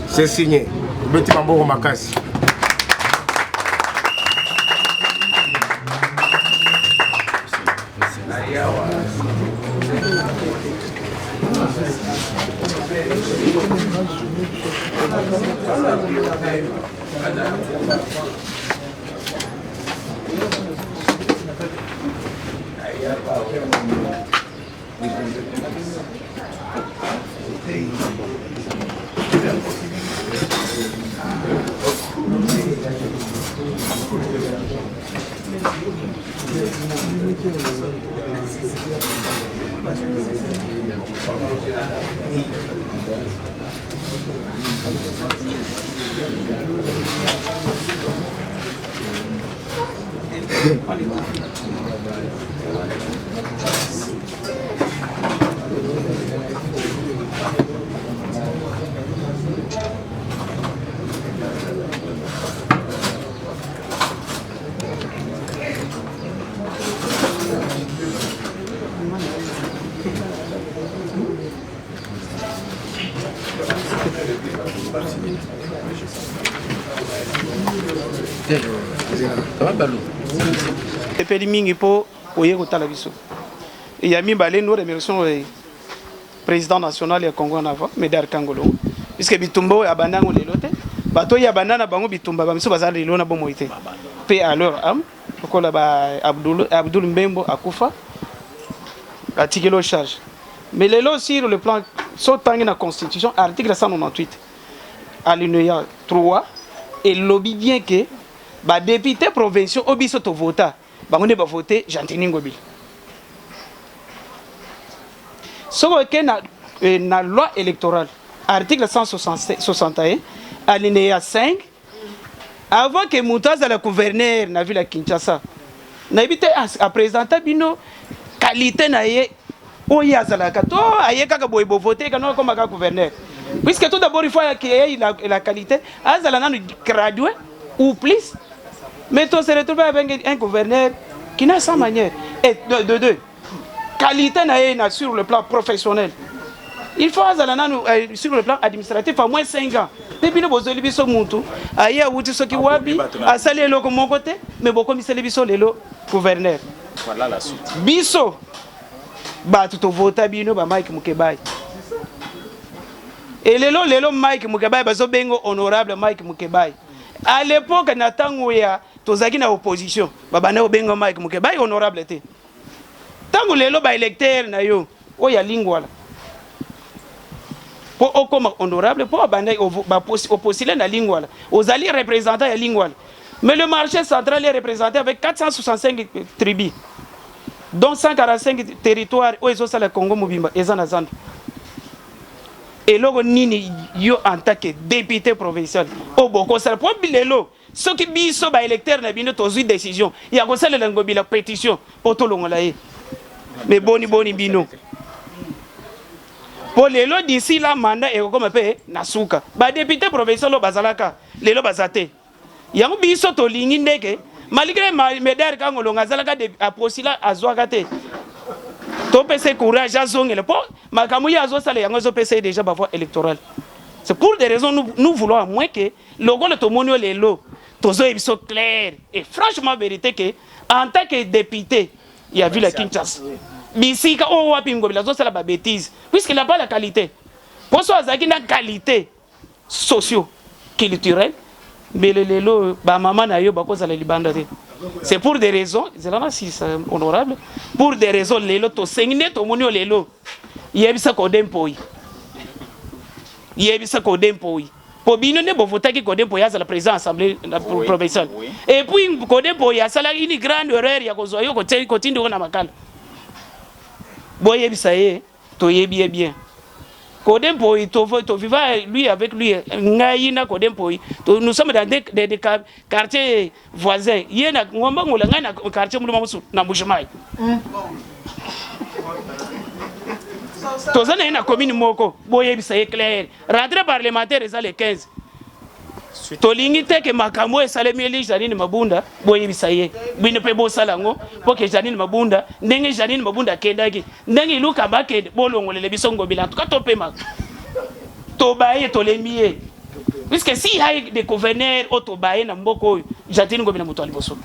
C'est signé. Petit Mambo Makasi. epeli mingi mpo oye kotala biso ya mibale nous remercions le président national ya Congo en avant Médard Kangolo puisque bitumba oyo abandango lelo te bato ya bandana bango bitumba bamiso bazala lelo na bomoi te pe à leur âme lokola ba Abdoul Mbembo akufa atikelo charge. Mais lelo sur le plan sautant la constitution article 198 alinéa 3 et lobby bien que ba député provinciaux obiso to vota ba ngone ba voter Jantini Ngobila. So que na loi électorale article 161 alinéa 5 avant que Moutaza la gouverneur na ville à Kinshasa na évité à présenter bino qualité na ye oya zalaka to aye kaka boy bo voter kana comme ka gouverneur puisque tout d'abord il faut qu'il ait la qualité azala na gradué ou plus mais on se retrouve avec un gouverneur qui n'a sa manière et de deux qualité na ye na sur le plan professionnel. Il faut sur le plan administratif à moins 5 ans. Depuis nous bozoli biso muntu, aye awuti soki wabi, asali eloko mon côté, mais boko miseli biso lelo gouverneur. Voilà la suite. Biso ba tout vota bino ba Mike Mukebai. Et lelo Mike Mukebai bazo bengo honorable Mike Mukebai. À l'époque na tango ya tozaki na opposition, baba na bengo Mike Mukebai honorable te. Tango lelo ba électeur na yo, o ya lingwala. Pour comme honorable, pour postuler la lingua, aux alliés représentants la lingua. Mais le marché central est représenté avec 465 tribus, dont 145 territoires où ils ont le Congo Mobimba et Zanazan. Et là, nini yo en tant que député provincial. Au Boko, ça pour bilelo. Ceux qui biso ba électeurs na bino tozu décision. Il y a ça le langobi la pétition pour tout le monde là. Mais boni bino. Pour les lots d'ici là, mandat et comme peu nasuka. Ba député provincial au bazalaka, les lots bazate. Yango biso to lingi ndeke, malgré médaire quand on ngazalaka de aposila azwakate. To pese courage azongele po makamu ya zo sala yango zo pese déjà ba voie électorale. C'est pour des raisons nous voulons à moins que logo le tomonio les lots, tozo ebiso clair et franchement vérité que en tant que député, il y a vu la Kinshasa. Bisika o wapi Ngobila zo sala ba bêtise puisqu'il n'a pas la qualité. Pour ça azaki na qualité socio-culturelle mais le lelo ba maman na yo ba ko sala libanda te. C'est pour des raisons, c'est là si honorable, pour des raisons lelo to sengine to monio lelo. Yebisa ko dempoi. Yebisa ko dempoi. Pour bino ne bo voter ki ko dempoi à la présidence assemblée provinciale. Et puis ko dempoi a sala une grande erreur ya ko zo yo ko tindo na makala. Boye bisaye to yebi bien Kodempo to vivre lui avec lui ngaina Kodempo nous sommes dans des quartiers voisins yena ngomba ngolanga na quartier muluma musu na Mbushimai tozana ina commune moko boye bisaye clair rentrée parlementaire ça les 15 tolingi teke makambo esalemi eli Janine Mabunda boye bisaye bino pe bo salango poke Janine Mabunda ndenge Janine Mabunda kendaki ndenge luka bake bolongolele biso Ngobila tuka topema to baye to lemie puisque si hay de gouverneur auto baye na mboko Janine Ngobila muto aliboso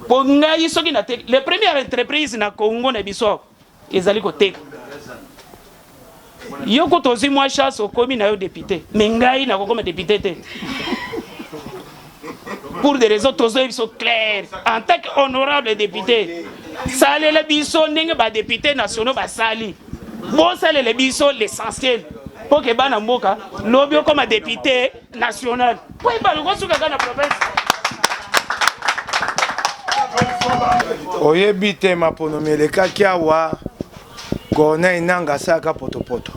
po ngai soki na te les premières entreprises na Congo na biso ezali ko teka Yoko tozi moi chasse au commis na yo député. Mais ngai na comme député te. Pour des raisons tozo ils sont clairs. En tant qu'honorable député, ça les biso ndenge ba député nationaux ba sali. Bon ça les biso l'essentiel. Pour que bana mboka lobio comme député national. Pour ba le gosuka na province. Oyebite maponomi le kakiawa. Kona inanga saka potopoto.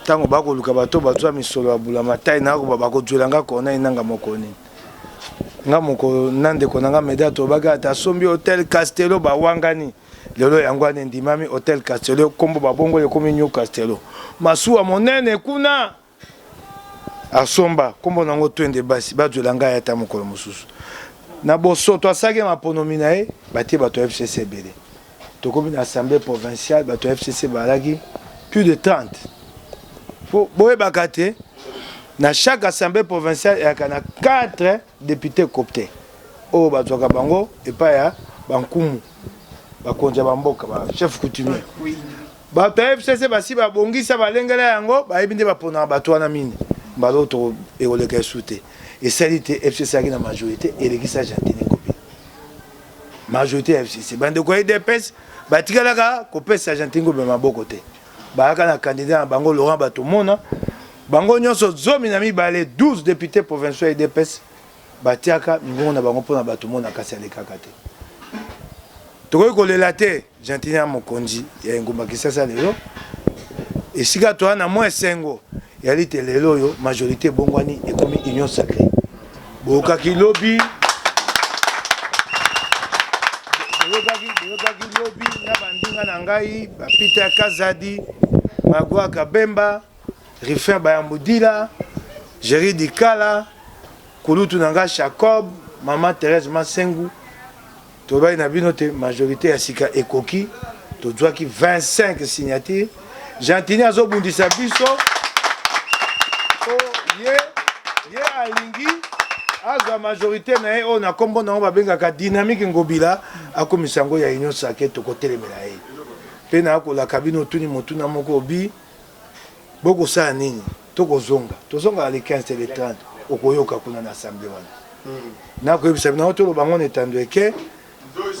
Tango bako luka bato batwa misolo abula matai na ko bako djulanga kona inanga mokoni. Nga moko nande konanga meda to baga ta sombi hotel Castello ba wangani. Lelo yangwane ndimami hotel Castello kombo babongo le komi New Castello. Masuwa monene kuna. Asomba kombo nango twende basi ba djulanga ya ta mokolo mususu. Na boso to asage maponomi na e batie bato FCC bele. Comme une assemblée provinciale, bato FCC balaki plus de 30. Faut boye bakate na chaque assemblée provinciale il y a 4 députés coptés. Oh bato ka bango et pas ya bankumu. Ba konja bamboka ba chef coutumier. Bato FCC basi ba bongisa balengela yango ba ebinde ba pona bato wana mine. Ba l'autre et oleka souté. Et ça dit FCC a une majorité et l'église Jantini Ngobila. majorité ya FCC bande ko UDPS batikalaka kopesa Argentine be maboko te bayaka na candidat na bango Laurent Batomona bango nyonso zomi na mibale 12 députés provinciaux UDPS batiaka mingongo na bango mpona Batomona kasi alekaka te tokoki kolela te Argentine ya mokonzi ya engumba Kisasa lelo esika toa na mwa esengo yali te lelo oyo majorité bongwani ekomi union sacrée bokaki lobi na bandinga na ngai Peter Kazadi Magwa Kabemba Rifin Bayambudila Jerry Dikala Kulutu Nanga Jacob Maman Thérèse Masengu tobai na bino te majorité ya sika ekoki tozwaki 25 signatures Argentine azobundisa biso ye alingi azwa majorité na ye oyo na kombo nango babengaka dynamique ngobila akomisa yango ya union sacrée tokotelemela ye mpe nakolaka bino otuni motuna moko obi bokosala nini tozonga le 15 le 30 okoyoka kuna na assemblée wana nakoyebisa bino toloba ngo na etando eke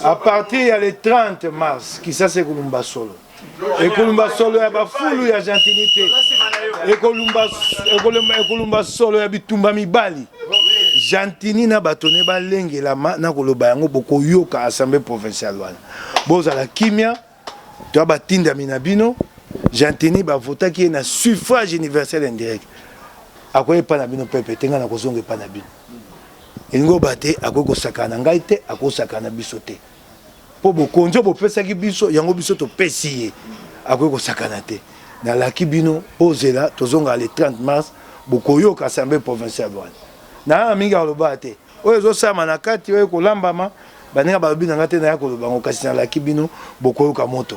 à partir ya le 30 mars Kisasa ekolumba solo ya bafulu ya Argentine te ekolumba solo ya bitumba mibali Argentine na batone balengelama na koloba yango bokoyoka assemblée provinciale wana bozala kimia to batindami na bino Argentine bavotaki ye na suffrage universel indirect akoye pa na bino pepe tenga na kozonga pa na bino elingo bate akoye kosakana ngai te akosakana biso te po bokonzo bopesaki biso yango biso topesi ye akoye kosakana te nalaki bino ozela tozonga le 30 mars bokoyoka assemblée provinciale wana na mingi aloba te oyo ezosama na kati oyo kolambama baninga balobi nanga te naya koloba ngo kasi nalaki bino bokoyoka moto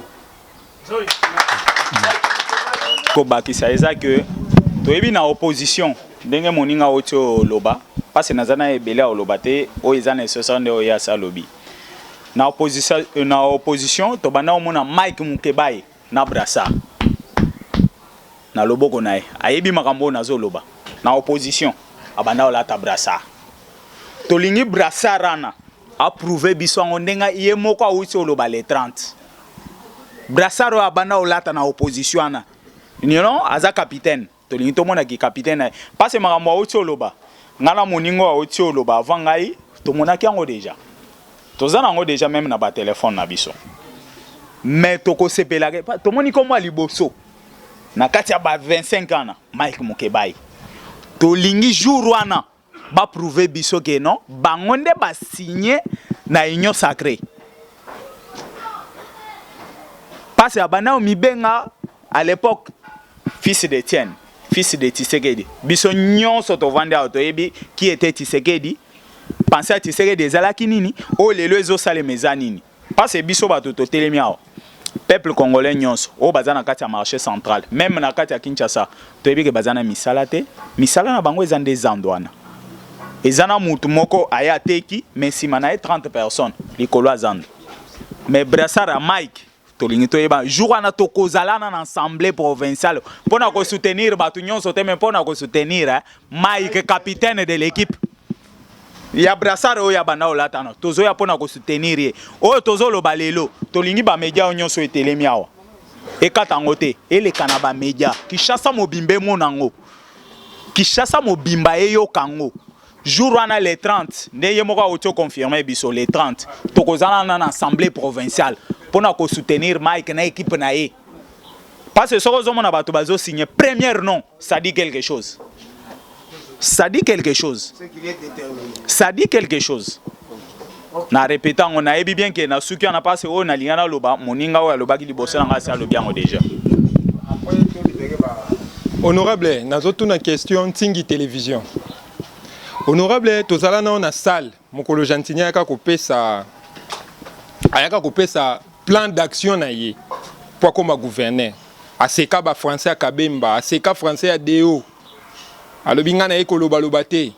kobakisa eza ke toyebi na opposition ndenge moninga oti oloba parce naza na ebele oloba te oyo eza nécessaire nde oyo asa lobi na opposition tobanda omona Mike Mukebai na Brassard na loboko na ye ayebi makambo oyo nazoloba na opposition abanda olata Brassard tolingi Brassard ana approuvé biso yango ndenga ye moko awuti oloba le 30 Brassard oyo abanda olata na opposition ana nino aza capitaine tolingi tomona ki capitaine parce makambo awuti oloba ngana moningo awuti oloba avant ngai tomonaki yango déjà toza nango déjà même na ba téléphone na biso mais tokosepelaka tomoni komo liboso na kati ya ba 25 ans Mike Mukebai tolingi jour wana ba prouver biso ke non bango nde ba signer na union sacrée parce abana o mibenga à l'époque fils d'Etienne fils de Tshisekedi biso nyonso to vande auto yebi qui était Tshisekedi penser à Tshisekedi ezalaki nini o lelo ezosala meza nini parce biso bato to telemiao peuple congolais nyonso o bazana kati ya marché central même na kati ya Kinshasa to yebi ke bazana misala te misala na bango ezande zandwana ezana mutu moko aya teki mais sima na 30 personnes likolo azando mais Brassard a Mike tolingi toyeba jour wana tokozalana na assemblée provinciale pona ko soutenir batu nyonso te mais pona ko soutenir Mike capitaine de l'équipe ya Brassard oyo banda olatana tozo ya pona ko soutenir ye oyo tozo lo balelo tolingi ba media nyonso etelemi awa ekatango te elekana ba media Kishasa mobimbe monango Kishasa mobimba eyo kango jour wana le 30 ndeye moko auto confirmer biso le 30 tokozana na assemblée provinciale pona ko soutenir Mike na équipe na ye parce que soko zomona bato bazo signer premier nom ça dit quelque chose ça dit quelque chose ça dit quelque chose na répétant on a ebi bien que na suki na passe o na lingana loba moninga o loba ki liboso na ngasa lo bien déjà honorable nazotu na question tingi télévision honorable tozala na ona salle mokolo Argentine ayaka kopesa plan d'action na ye pour comme gouverner aseka ba français akabemba aseka français adeo alobi ngana ekoloba lobate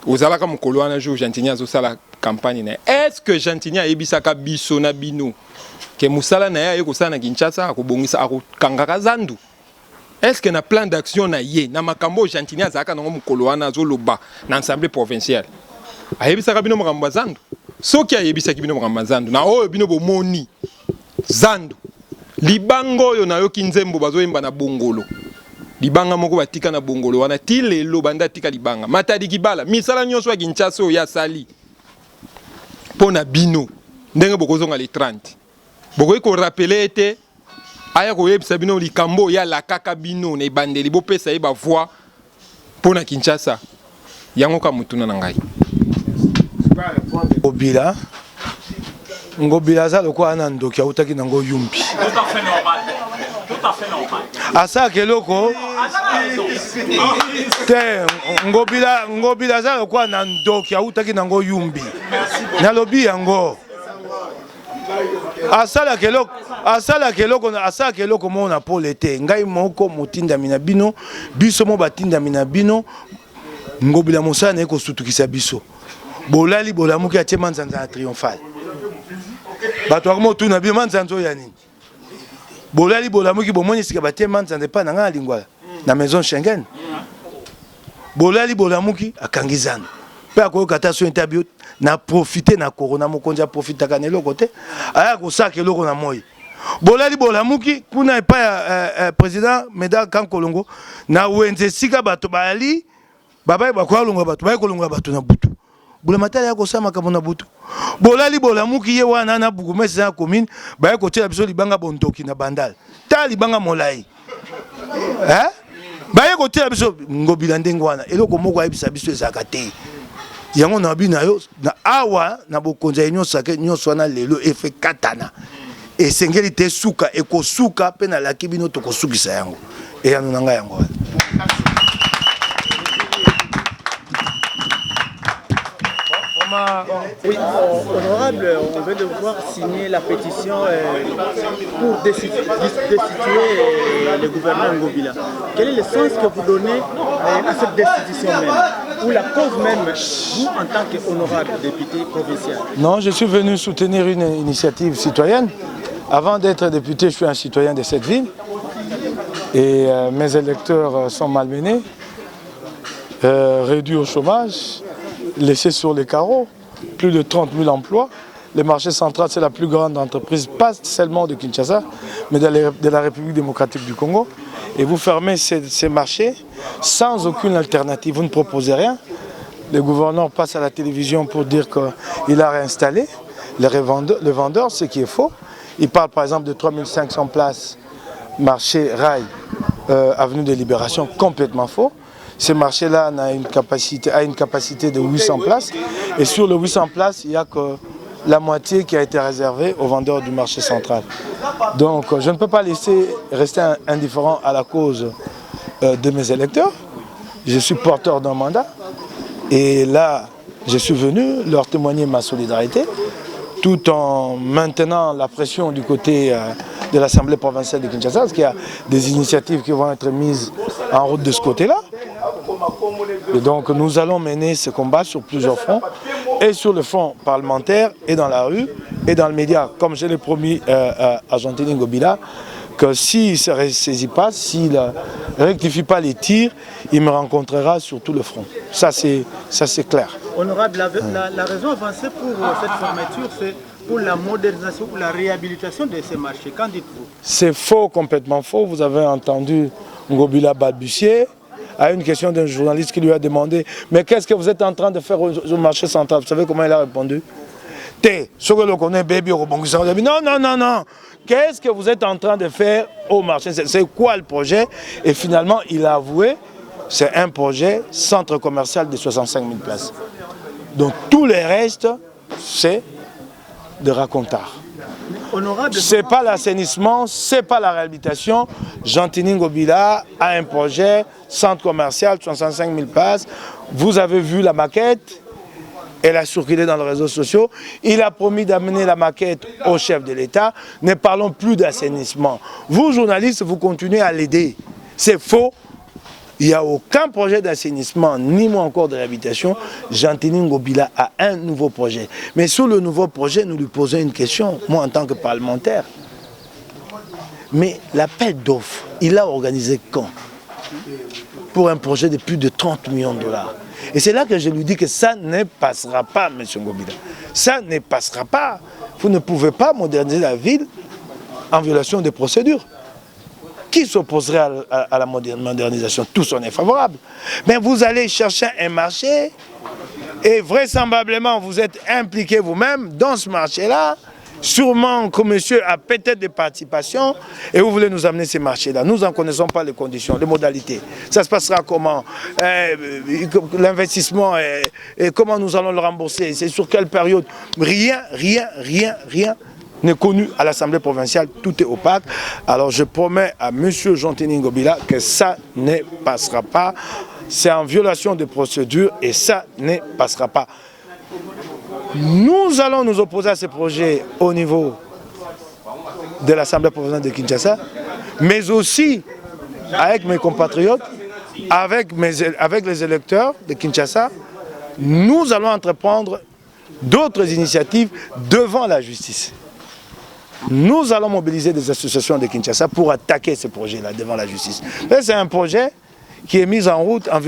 ozalaka mokolo wana jour Argentine azosala campagne na est-ce que Argentine ayebisaka biso na bino ke musala na ye ekosala na Kinshasa akobongisa akokangaka zandu est-ce que na plan d'action na ye na makambo Argentine azalaka nango mokolo wana azoloba na assemblée provinciale ayebisaka bino makambo zandu soki ayebisaki bino makambo zandu na oyo bino bomoni zandu libanga oyo nayoki nzembo bazoyemba na bongolo libanga moko batika na bongolo wana ti lelo banda tika libanga Matadi Kibala misala nyonso ya Kinshasa oyo asali mpo na bino ndenge bokozonga le 30 bokoki korapele ete aya koyebisa bino likambo ya lakaka bino na ebandeli bopesa ye bavoi mpo na Kinshasa yango ka mutuna na ngai Ngobila za lokwa ana ndoki autaki nango yumbi. Asa keloko te ngobila za lokwa na ndoki autaki nango yumbi. Na lobi yango. Asala keloko mona pole te. Ngai moko mutinda mina bino, biso mo batinda mina bino. Ngobila mosana eko sutukisa biso. Bolali bolamuki atie manzanza triomphal. Bato akomo tuna bi manzanzo ya nini? Bolali bolamuki bomoni sika batie manzanza pa na nga lingwala na maison Schengen. Bolali bolamuki akangizana. Pe akoyokata so interview na profiter na corona mokonja profita kanelo kote. Aya ko saka eloko na moyi. Bolali bolamuki kuna epa ya président Meda Kankolongo na wenze sika bato bali babai bakwalonga bato bai kolonga bato na butu. Bula matala ya kosama kamona butu. Bolali bolamuki ye wana na bukumesa ya commune ba ya kotia biso libanga bondoki na bandal. Ta libanga molai. Ba ya kotia biso ngobila ndengo wana eloko moko ayebisa biso ezaka te. Yango na bina yo na awa na bokonza yenyo sake nyonso wana lelo efe katana. Esengeli te suka ekosuka pe na laki bino tokosukisa yango. E yano nanga yango wana. Oui, honorable, on vient de voir signer la pétition pour destituer le gouverneur Ngobila. Quel est le sens que vous donnez à cette destitution même, ou la cause même, vous en tant qu'honorable député provincial? Non, je suis venu soutenir une initiative citoyenne. Avant d'être député, je suis un citoyen de cette ville. Et mes électeurs sont malmenés, réduits au chômage, laissés sur les carreaux, plus de 30 000 emplois. Le marché central, c'est la plus grande entreprise, pas seulement de Kinshasa, mais de la République démocratique du Congo. Et vous fermez ces marchés sans aucune alternative. Vous ne proposez rien. Le gouverneur passe à la télévision pour dire qu'il a réinstallé les vendeurs, ce qui est faux. Il parle par exemple de 3500 places, marché Rail, avenue de Libération, complètement faux. Ce marché-là a une capacité de 800 places. Et sur les 800 places, il n'y a que la moitié qui a été réservée aux vendeurs du marché central. Donc je ne peux pas laisser rester indifférent à la cause de mes électeurs. Je suis porteur d'un mandat. Et là, je suis venu leur témoigner ma solidarité, tout en maintenant la pression du côté de l'Assemblée provinciale de Kinshasa, parce qu'il y a des initiatives qui vont être mises en route de ce côté-là. Et donc nous allons mener ce combat sur plusieurs fronts, et sur le front parlementaire, et dans la rue, et dans le média, comme je l'ai promis à Jean-Thénie Ngobila, que s'il ne se ressaisit pas, s'il ne rectifie pas les tirs, il me rencontrera sur tout le front. Ça c'est clair. Honorable, la raison avancée pour cette fermeture, c'est pour la modernisation ou la réhabilitation de ces marchés. Qu'en dites-vous? C'est faux, complètement faux. Vous avez entendu Ngobila balbutier à une question d'un journaliste qui lui a demandé « Mais qu'est-ce que vous êtes en train de faire au marché central ?» Vous savez comment il a répondu? Non, non, non, non. Qu'est-ce que vous êtes en train de faire au marché? C'est quoi le projet? Et finalement, il a avoué, c'est un projet centre commercial de 65 000 places. Donc tout le reste, c'est de racontard. C'est pas l'assainissement, c'est pas la réhabilitation. Jean-Thénie Ngobila a un projet, centre commercial, 65 000 places. Vous avez vu la maquette, elle a circulé dans les réseaux sociaux. Il a promis d'amener la maquette au chef de l'État. Ne parlons plus d'assainissement. Vous, journalistes, vous continuez à l'aider. C'est faux. Il n'y a aucun projet d'assainissement, ni moins encore de réhabilitation. Jean-Thénie Ngobila a un nouveau projet. Mais sur le nouveau projet, nous lui posons une question, moi en tant que parlementaire. Mais l'appel d'offres, il a organisé quand? pour un projet de plus de 30 millions de dollars. Et c'est là que je lui dis que ça ne passera pas, M. Ngobila. Ça ne passera pas. Vous ne pouvez pas moderniser la ville en violation des procédures. Qui s'opposerait à la modernisation? Tous en est favorable. Mais vous allez chercher un marché et vraisemblablement vous êtes impliqué vous-même dans ce marché-là. Sûrement que monsieur a peut-être des participations et vous voulez nous amener ces marchés-là. Nous n'en connaissons pas les conditions, les modalités. Ça se passera comment? L'investissement, et comment nous allons le rembourser? C'est sur quelle période? Rien n'est connu à l'Assemblée provinciale. Tout est opaque. Alors je promets à monsieur Jean-Tini Ngobila que ça ne passera pas. C'est en violation de procédures et ça ne passera pas. Nous allons nous opposer à ces projets au niveau de l'Assemblée provinciale de Kinshasa, mais aussi avec mes compatriotes, avec les électeurs de Kinshasa. Nous allons entreprendre d'autres initiatives devant la justice. Nous allons mobiliser des associations de Kinshasa pour attaquer ces projets-là devant la justice. C'est un projet qui est mis en route en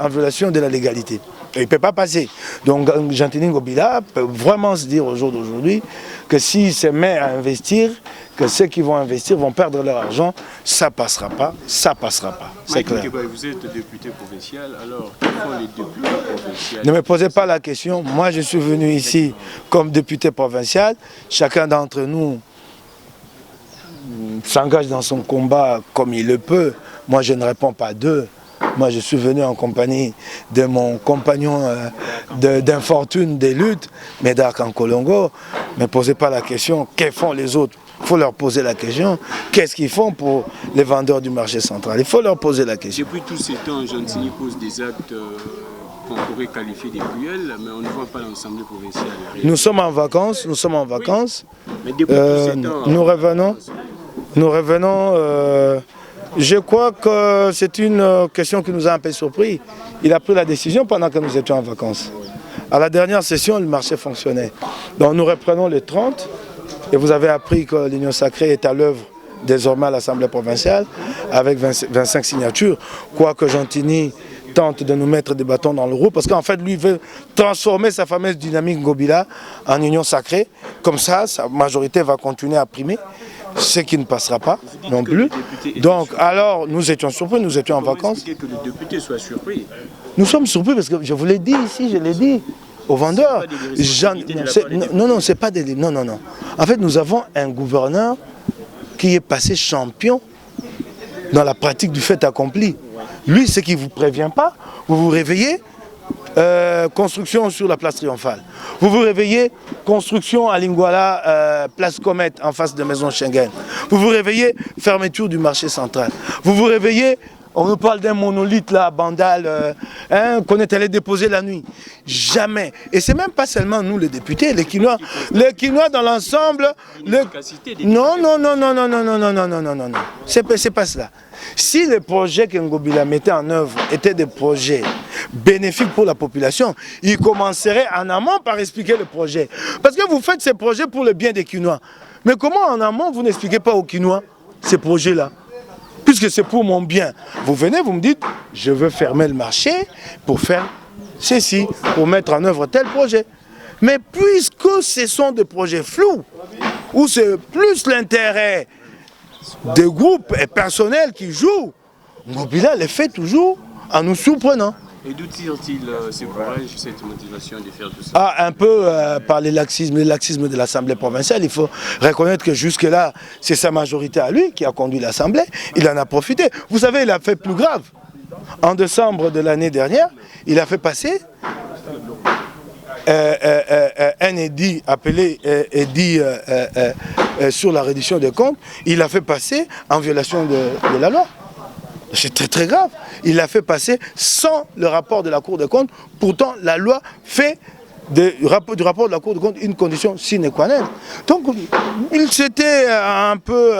violation de la légalité. Il ne peut pas passer. Donc Jean-Tini Ngobila peut vraiment se dire au jour d'aujourd'hui que s'il se met à investir, que ceux qui vont investir vont perdre leur argent, ça ne passera pas, ça ne passera pas. C'est clair. Vous êtes député provincial, alors quels sont les députés provinciaux? Ne me posez pas la question. Moi, je suis venu ici comme député provincial. Chacun d'entre nous s'engage dans son combat comme il le peut. Moi, je ne réponds pas d'eux. Moi, je suis venu en compagnie de mon compagnon d'infortune des luttes, Médard Kankolongo. Ne me posez pas la question, que font les autres? Il faut leur poser la question, qu'est-ce qu'ils font pour les vendeurs du marché central? Il faut leur poser la question. Depuis tous ces temps, Jean-Tini pose des actes qu'on pourrait qualifier des cruels, mais on ne voit pas l'Assemblée provinciale. Nous sommes en vacances, Mais depuis tous ces temps, nous revenons. Je crois que c'est une question qui nous a un peu surpris. Il a pris la décision pendant que nous étions en vacances. À la dernière session, le marché fonctionnait. Donc nous reprenons le 30 et vous avez appris que l'Union sacrée est à l'œuvre désormais à l'Assemblée provinciale avec 25 signatures. Quoique Jean-Tini tente de nous mettre des bâtons dans le roue parce qu'en fait, lui veut transformer sa fameuse dynamique Ngobila en Union sacrée. Comme ça, sa majorité va continuer à primer. Ce qui ne passera pas non plus. Donc, alors, nous étions surpris, nous étions en vacances. Que le député soit surpris. Nous sommes surpris parce que je vous l'ai dit ici, je l'ai dit aux vendeurs. Non, c'est pas des... Non. En fait, nous avons un gouverneur qui est passé champion dans la pratique du fait accompli. Lui, ce qui ne vous prévient pas, vous vous réveillez, construction sur la place Triomphale. Vous vous réveillez, construction à Lingwala, place Comète en face de Maison Schengen. Vous vous réveillez, fermeture du marché central. Vous vous réveillez, on nous parle d'un monolithe là, Bandal, qu'on est allé déposer la nuit. Jamais. Et c'est même pas seulement nous les députés, les Kinois dans l'ensemble. Non. C'est pas cela. Si les projets que Ngobila mettait en œuvre étaient des projets bénéfiques pour la population, il commencerait en amont par expliquer le projet. Parce que vous faites ces projets pour le bien des Kinois. Mais comment en amont vous n'expliquez pas aux Kinois ces projets-là? Puisque c'est pour mon bien. Vous venez, vous me dites, je veux fermer le marché pour faire ceci, pour mettre en œuvre tel projet. Mais puisque ce sont des projets flous, où c'est plus l'intérêt des groupes et personnels qui jouent, Ngobila les fait toujours en nous surprenant. Et d'où tire-t-il ce courage, cette motivation de faire tout ça? Un peu par le laxisme de l'Assemblée provinciale. Il faut reconnaître que jusque-là, c'est sa majorité à lui qui a conduit l'Assemblée. Il en a profité. Vous savez, il a fait plus grave. En décembre de l'année dernière, il a fait passer un édit appelé édit sur la reddition des comptes. Il l'a fait passer en violation de la loi. C'est très très grave. Il l'a fait passer sans le rapport de la Cour des comptes. Pourtant, la loi fait du rapport de la Cour des comptes une condition sine qua non. Donc, il s'était un peu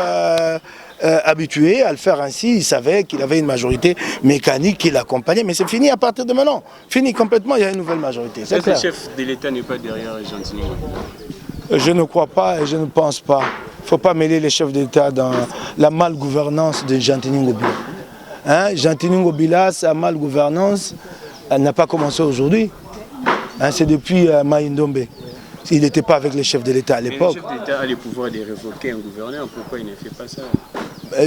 habitué à le faire ainsi. Il savait qu'il avait une majorité mécanique qui l'accompagnait. Mais c'est fini à partir de maintenant. Fini complètement, il y a une nouvelle majorité. Est-ce que le chef de l'État n'est pas derrière Jean-Tini Ngobila? Je ne crois pas et je ne pense pas. Il ne faut pas mêler les chefs d'État dans la malgouvernance de Jean-Tini Ngobila. Hein, Jean-Tini Ngobila, sa malgouvernance, elle n'a pas commencé aujourd'hui. Hein, c'est depuis Maïndombe. Il n'était pas avec les chefs de l'État à l'époque. Le chef de l'État a le pouvoir de révoquer un gouverneur. Pourquoi il ne fait pas ça?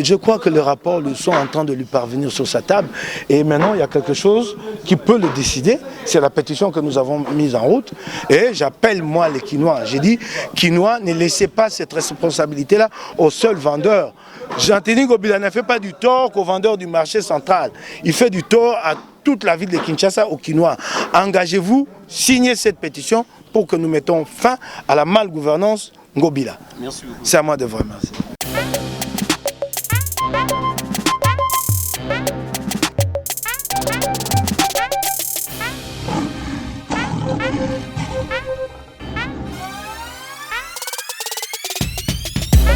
Je crois que les rapports sont en train de lui parvenir sur sa table. Et maintenant, il y a quelque chose qui peut le décider. C'est la pétition que nous avons mise en route. Et j'appelle, moi, les Quinois. J'ai dit, Quinois, ne laissez pas cette responsabilité-là aux seuls vendeurs. Jean-Tini Ngobila ne fait pas du tort qu'aux vendeurs du marché central. Il fait du tort à toute la ville de Kinshasa, aux Quinois. Engagez-vous, signez cette pétition pour que nous mettons fin à la malgouvernance Ngobila. Merci beaucoup. C'est à moi de vous remercier.